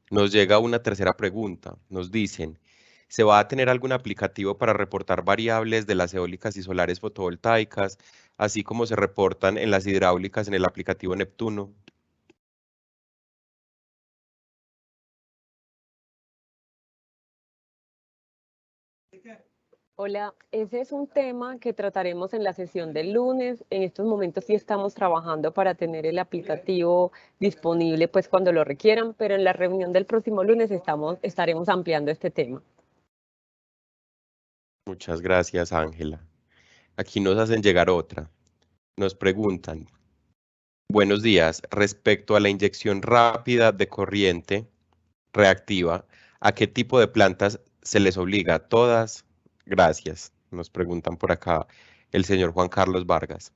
Speaker 1: Nos llega una tercera pregunta. Nos dicen, ¿se va a tener algún aplicativo para reportar variables de las eólicas y solares fotovoltaicas, así como se reportan en las hidráulicas en el aplicativo Neptuno?
Speaker 2: Hola, ese es un tema que trataremos en la sesión del lunes. En estos momentos sí estamos trabajando para tener el aplicativo disponible pues cuando lo requieran, pero en la reunión del próximo lunes estaremos ampliando este tema.
Speaker 1: Muchas gracias, Ángela. Aquí nos hacen llegar otra. Nos preguntan, buenos días, respecto a la inyección rápida de corriente reactiva, ¿a qué tipo de plantas se les obliga? ¿Todas? Gracias. Nos preguntan por acá el señor Juan Carlos Vargas.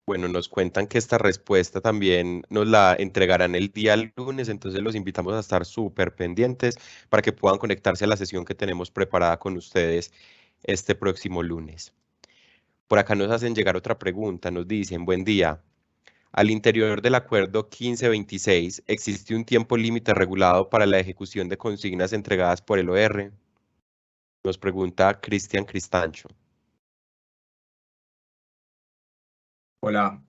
Speaker 1: Bueno, nos cuentan que esta respuesta también nos la entregarán el día lunes, entonces los invitamos a estar súper pendientes para que puedan conectarse a la sesión que tenemos preparada con ustedes este próximo lunes. Por acá nos hacen llegar otra pregunta, nos dicen, buen día. Al interior del acuerdo 1526, ¿existe un tiempo límite regulado para la ejecución de consignas entregadas por el OR? Nos pregunta Cristian Cristancho.
Speaker 5: Hola.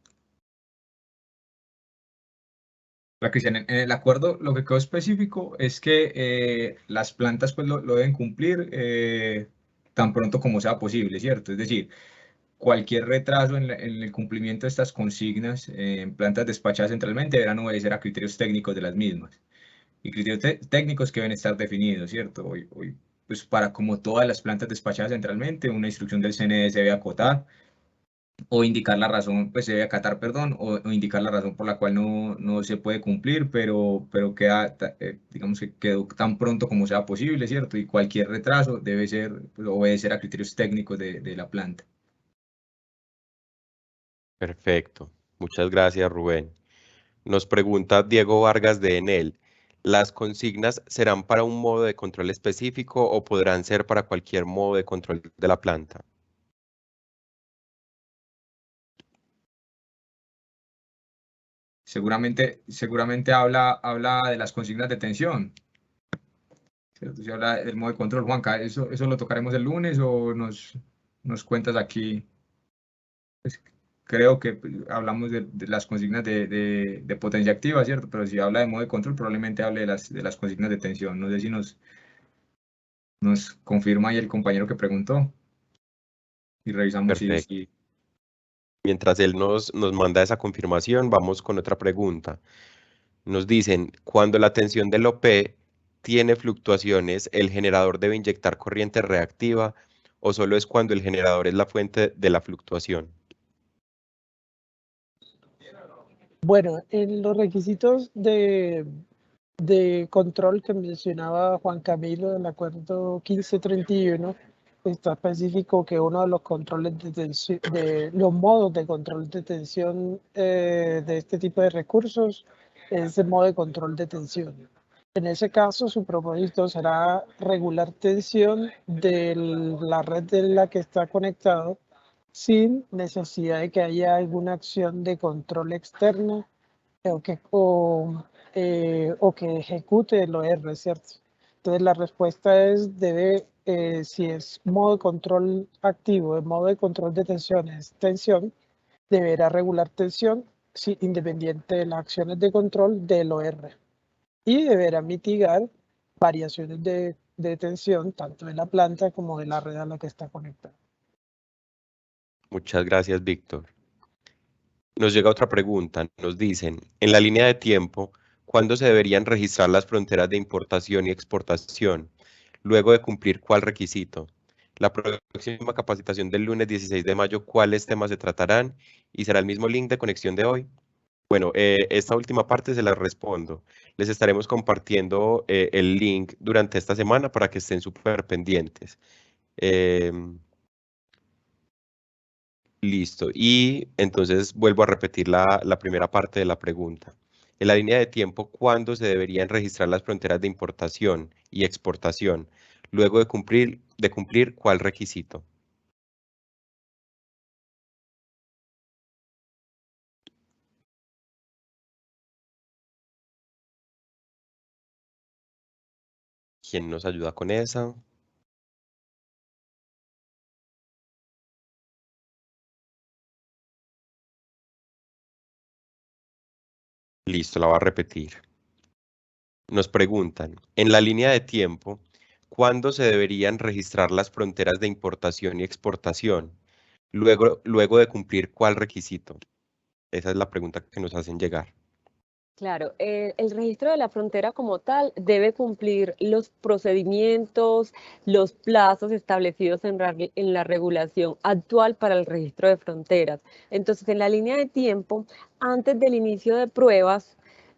Speaker 5: La Cristian, en el acuerdo lo que quedó específico es que las plantas pues lo deben cumplir tan pronto como sea posible, ¿cierto? Es decir, cualquier retraso en el cumplimiento de estas consignas en plantas despachadas centralmente deberán obedecer a criterios técnicos de las mismas. Y criterios técnicos que deben estar definidos, ¿cierto? Hoy, pues para como todas las plantas despachadas centralmente, una instrucción del CNE se debe acotar o indicar la razón, pues se debe acatar, perdón, o indicar la razón por la cual no se puede cumplir, pero queda, digamos que quedó tan pronto como sea posible, ¿cierto? Y cualquier retraso debe ser, pues, obedecer a criterios técnicos de la planta.
Speaker 1: Perfecto. Muchas gracias, Rubén. Nos pregunta Diego Vargas de Enel. ¿Las consignas serán para un modo de control específico o podrán ser para cualquier modo de control de la planta?
Speaker 5: Seguramente habla de las consignas de tensión, ¿cierto? Si habla del modo de control, Juanca, ¿eso lo tocaremos el lunes o nos cuentas aquí? Pues, creo que hablamos de las consignas de potencia activa, ¿cierto? Pero si habla de modo de control, probablemente hable de las consignas de tensión. No sé si nos confirma ahí el compañero que preguntó y revisamos
Speaker 1: Perfecto.
Speaker 5: si
Speaker 1: Mientras él nos manda esa confirmación, vamos con otra pregunta. Nos dicen, cuando la tensión del OP tiene fluctuaciones, ¿el generador debe inyectar corriente reactiva o solo es cuando el generador es la fuente de la fluctuación?
Speaker 4: Bueno, en los requisitos de control que mencionaba Juan Camilo del acuerdo 1531, está específico que uno de los controles de tensión, de los modos de control de tensión de este tipo de recursos es el modo de control de tensión. En ese caso, su propósito será regular tensión de la red en la que está conectado sin necesidad de que haya alguna acción de control externa o que ejecute el OR, ¿cierto? Entonces la respuesta es, si es modo de control activo, el modo de control de tensión es tensión, deberá regular tensión independiente de las acciones de control del OR y deberá mitigar variaciones de tensión tanto de la planta como de la red a la que está conectada.
Speaker 1: Muchas gracias, Víctor. Nos llega otra pregunta. Nos dicen, en la línea de tiempo, ¿cuándo se deberían registrar las fronteras de importación y exportación? Luego de cumplir cuál requisito. La próxima capacitación del lunes 16 de mayo, ¿cuáles temas se tratarán? ¿Y será el mismo link de conexión de hoy? Bueno, esta última parte se la respondo. Les estaremos compartiendo el link durante esta semana para que estén súper pendientes. Listo. Y entonces vuelvo a repetir la primera parte de la pregunta. En la línea de tiempo, ¿cuándo se deberían registrar las fronteras de importación y exportación? Luego de cumplir ¿cuál requisito? ¿Quién nos ayuda con esa? Listo, la voy a repetir. Nos preguntan, en la línea de tiempo, ¿cuándo se deberían registrar las fronteras de importación y exportación? Luego de cumplir ¿cuál requisito? Esa es la pregunta que nos hacen llegar.
Speaker 2: Claro, el registro de la frontera como tal debe cumplir los procedimientos, los plazos establecidos en la regulación actual para el registro de fronteras. Entonces, en la línea de tiempo, antes del inicio de pruebas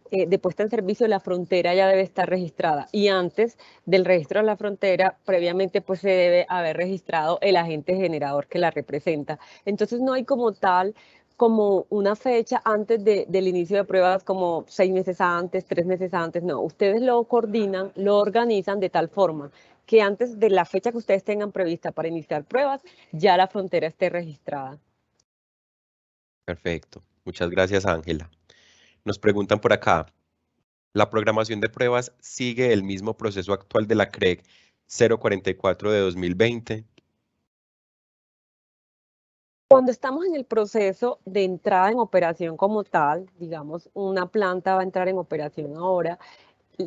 Speaker 2: de puesta en servicio, la frontera ya debe estar registrada. Y antes del registro de la frontera, previamente pues se debe haber registrado el agente generador que la representa. Entonces, no hay como tal como una fecha antes del inicio de pruebas, como 6 meses antes, 3 meses antes, no. Ustedes lo coordinan, lo organizan de tal forma que antes de la fecha que ustedes tengan prevista para iniciar pruebas, ya la frontera esté registrada.
Speaker 1: Perfecto. Muchas gracias, Ángela. Nos preguntan por acá, ¿la programación de pruebas sigue el mismo proceso actual de la CREC 044 de 2020?
Speaker 2: Cuando estamos en el proceso de entrada en operación como tal, digamos, una planta va a entrar en operación ahora,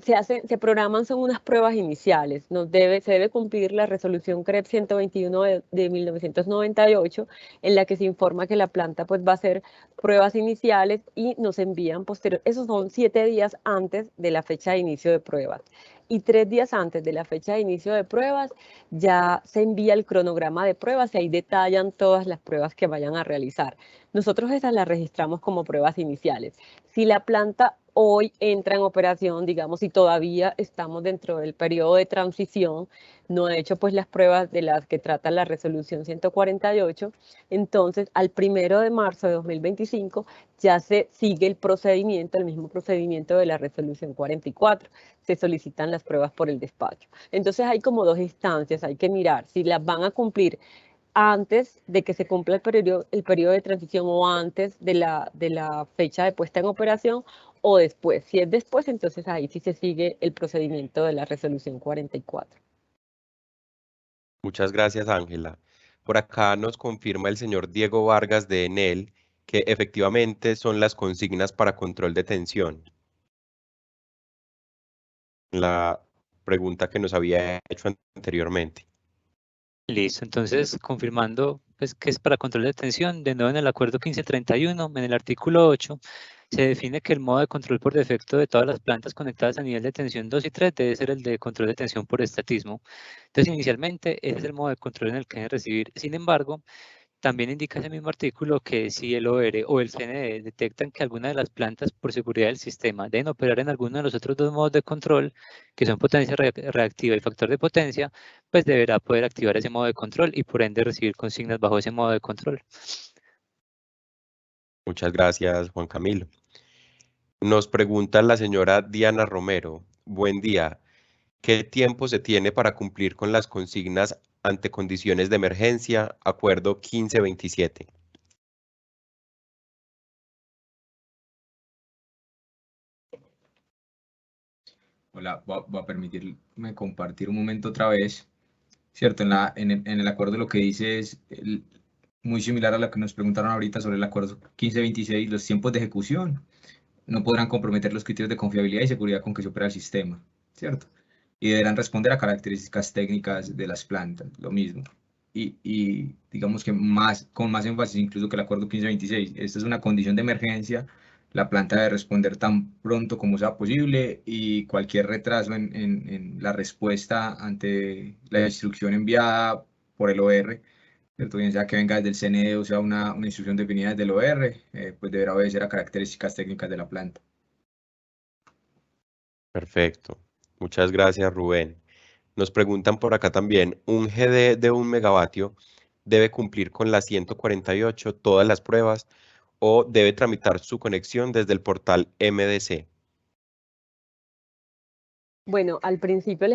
Speaker 2: se programan son unas pruebas iniciales. Se debe cumplir la resolución CREP 121 de 1998, en la que se informa que la planta pues va a hacer pruebas iniciales y nos envían posterior. Esos son 7 días antes de la fecha de inicio de pruebas. Y 3 días antes de la fecha de inicio de pruebas ya se envía el cronograma de pruebas y ahí detallan todas las pruebas que vayan a realizar. Nosotros esas las registramos como pruebas iniciales. Si la planta hoy entra en operación, digamos, y todavía estamos dentro del periodo de transición, no he hecho pues las pruebas de las que trata la resolución 148, entonces al 1 de marzo de 2025 ya se sigue el procedimiento, el mismo procedimiento de la resolución 44, se solicitan las pruebas por el despacho. Entonces hay como dos instancias, hay que mirar si las van a cumplir antes de que se cumpla el periodo de transición o antes de la fecha de puesta en operación o después. Si es después, entonces ahí sí se sigue el procedimiento de la resolución 44.
Speaker 1: Muchas gracias, Ángela. Por acá nos confirma el señor Diego Vargas de Enel que efectivamente son las consignas para control de tensión. La pregunta que nos había hecho anteriormente.
Speaker 3: Listo, entonces confirmando pues, que es para control de tensión, de nuevo en el acuerdo 1531, en el artículo 8, se define que el modo de control por defecto de todas las plantas conectadas a nivel de tensión 2 y 3 debe ser el de control de tensión por estatismo. Entonces, inicialmente, ese es el modo de control en el que deben recibir. Sin embargo, también indica ese mismo artículo que si el OR o el CNE detectan que alguna de las plantas por seguridad del sistema deben operar en alguno de los otros dos modos de control, que son potencia reactiva y factor de potencia, pues deberá poder activar ese modo de control y por ende recibir consignas bajo ese modo de control.
Speaker 1: Muchas gracias, Juan Camilo. Nos pregunta la señora Diana Romero. Buen día. ¿Qué tiempo se tiene para cumplir con las consignas ante condiciones de emergencia? Acuerdo 1527.
Speaker 5: Hola, voy a permitirme compartir un momento otra vez, ¿cierto? En el acuerdo lo que dice es muy similar a lo que nos preguntaron ahorita sobre el acuerdo 1526, los tiempos de ejecución no podrán comprometer los criterios de confiabilidad y seguridad con que se opera el sistema, ¿cierto? Y deberán responder a características técnicas de las plantas, lo mismo. Y digamos que con más énfasis incluso que el acuerdo 1526. Esta es una condición de emergencia, la planta debe responder tan pronto como sea posible y cualquier retraso en la respuesta ante la instrucción enviada por el OR, ¿cierto? Bien sea que venga desde el CNE o sea una instrucción definida desde el OR, pues deberá obedecer a características técnicas de la planta.
Speaker 1: Perfecto. Muchas gracias, Rubén. Nos preguntan por acá también, ¿un GD de 1 megavatio debe cumplir con la 148 todas las pruebas o debe tramitar su conexión desde el portal MDC?
Speaker 2: Bueno, al principio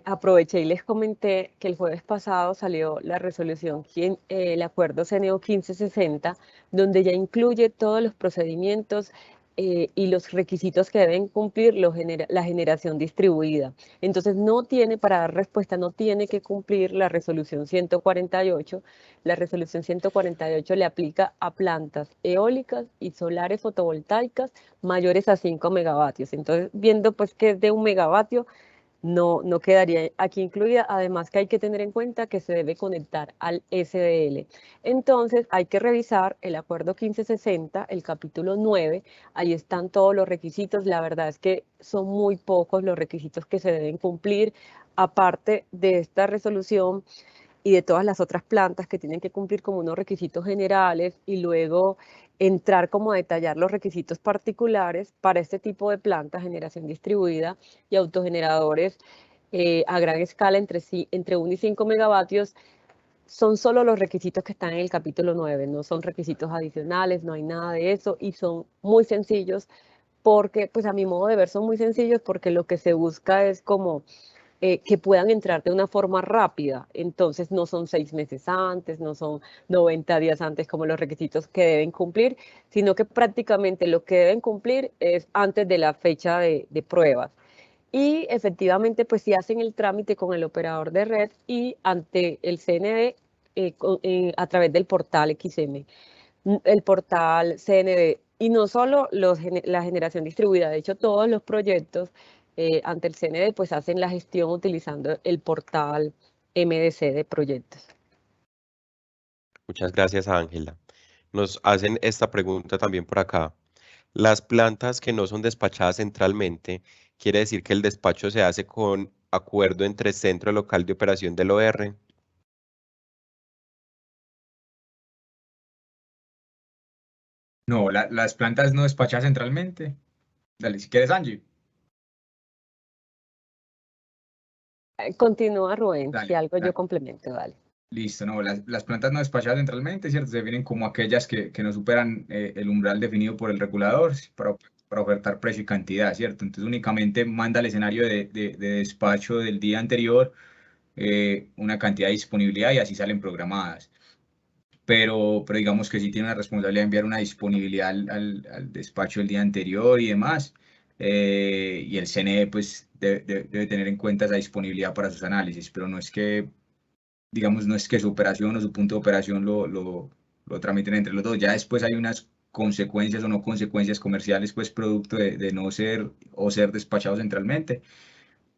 Speaker 2: aproveché y les comenté que el jueves pasado salió la resolución, el acuerdo CNO 1560, donde ya incluye todos los procedimientos y los requisitos que deben cumplir la generación distribuida. Entonces, para dar respuesta, no tiene que cumplir la resolución 148. La resolución 148 le aplica a plantas eólicas y solares fotovoltaicas mayores a 5 megavatios. Entonces, viendo pues que es de 1 megavatio, no quedaría aquí incluida. Además que hay que tener en cuenta que se debe conectar al SDL. Entonces, hay que revisar el acuerdo 1560, el capítulo 9. Ahí están todos los requisitos. La verdad es que son muy pocos los requisitos que se deben cumplir. Aparte de esta resolución, y de todas las otras plantas que tienen que cumplir como unos requisitos generales y luego entrar como a detallar los requisitos particulares para este tipo de plantas, generación distribuida y autogeneradores a gran escala entre 1 y 5 megavatios, son solo los requisitos que están en el capítulo 9, no son requisitos adicionales, no hay nada de eso y son muy sencillos porque, pues a mi modo de ver, son muy sencillos porque lo que se busca es como que puedan entrar de una forma rápida. Entonces no son 6 meses antes, no son 90 días antes como los requisitos que deben cumplir, sino que prácticamente lo que deben cumplir es antes de la fecha de pruebas. Y efectivamente, pues si hacen el trámite con el operador de red y ante el CND a través del portal XM, el portal CND, y no solo la generación distribuida, de hecho todos los proyectos ante el CND pues hacen la gestión utilizando el portal MDC de proyectos.
Speaker 1: Muchas gracias, Ángela. Nos hacen esta pregunta también por acá. Las plantas que no son despachadas centralmente, ¿quiere decir que el despacho se hace con acuerdo entre Centro Local de Operación del OR?
Speaker 5: No, las plantas no despachadas centralmente. Dale, si quieres, Angie.
Speaker 2: Continúa Rubén, si
Speaker 5: Dale,
Speaker 2: algo yo
Speaker 5: dale.
Speaker 2: complemento, dale.
Speaker 5: Listo, no, las plantas no despachadas centralmente, ¿cierto? Se definen como aquellas que no superan el umbral definido por el regulador para ofertar precio y cantidad, ¿cierto? Entonces únicamente manda al escenario de despacho del día anterior una cantidad de disponibilidad y así salen programadas. Pero digamos que sí tiene una responsabilidad de enviar una disponibilidad al despacho el día anterior y demás. Y el CNE pues debe tener en cuenta esa disponibilidad para sus análisis, pero no es que digamos, no es que su operación o su punto de operación lo tramiten entre los dos. Ya después hay unas consecuencias o no consecuencias comerciales, pues producto de no ser o ser despachados centralmente.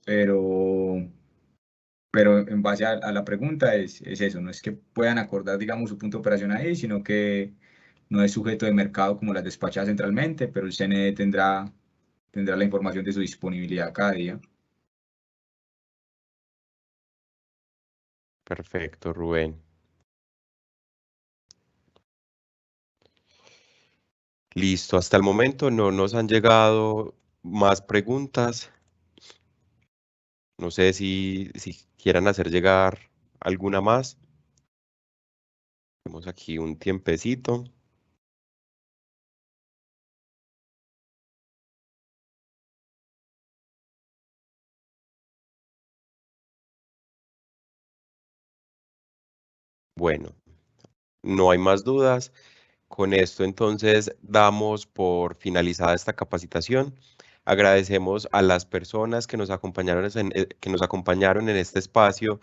Speaker 5: Pero en base a la pregunta es eso, no es que puedan acordar, digamos, su punto de operación ahí, sino que no es sujeto de mercado como las despachadas centralmente, pero el CNE tendrá la información de su disponibilidad cada día.
Speaker 1: Perfecto, Rubén. Listo, hasta el momento no nos han llegado más preguntas. No sé si quieran hacer llegar alguna más. Tenemos aquí un tiempecito. Bueno, no hay más dudas. Con esto entonces damos por finalizada esta capacitación. Agradecemos a las personas que nos acompañaron en este espacio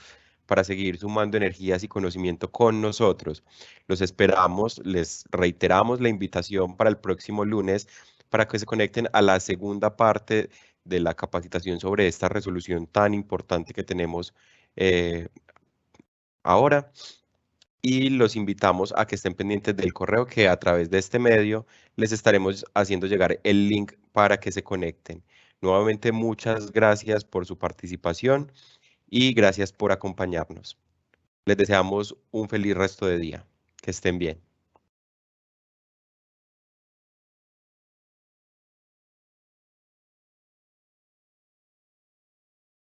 Speaker 1: para seguir sumando energías y conocimiento con nosotros. Los esperamos, les reiteramos la invitación para el próximo lunes para que se conecten a la segunda parte de la capacitación sobre esta resolución tan importante que tenemos ahora. Y los invitamos a que estén pendientes del correo que a través de este medio les estaremos haciendo llegar el link para que se conecten. Nuevamente, muchas gracias por su participación y gracias por acompañarnos. Les deseamos un feliz resto de día. Que estén bien.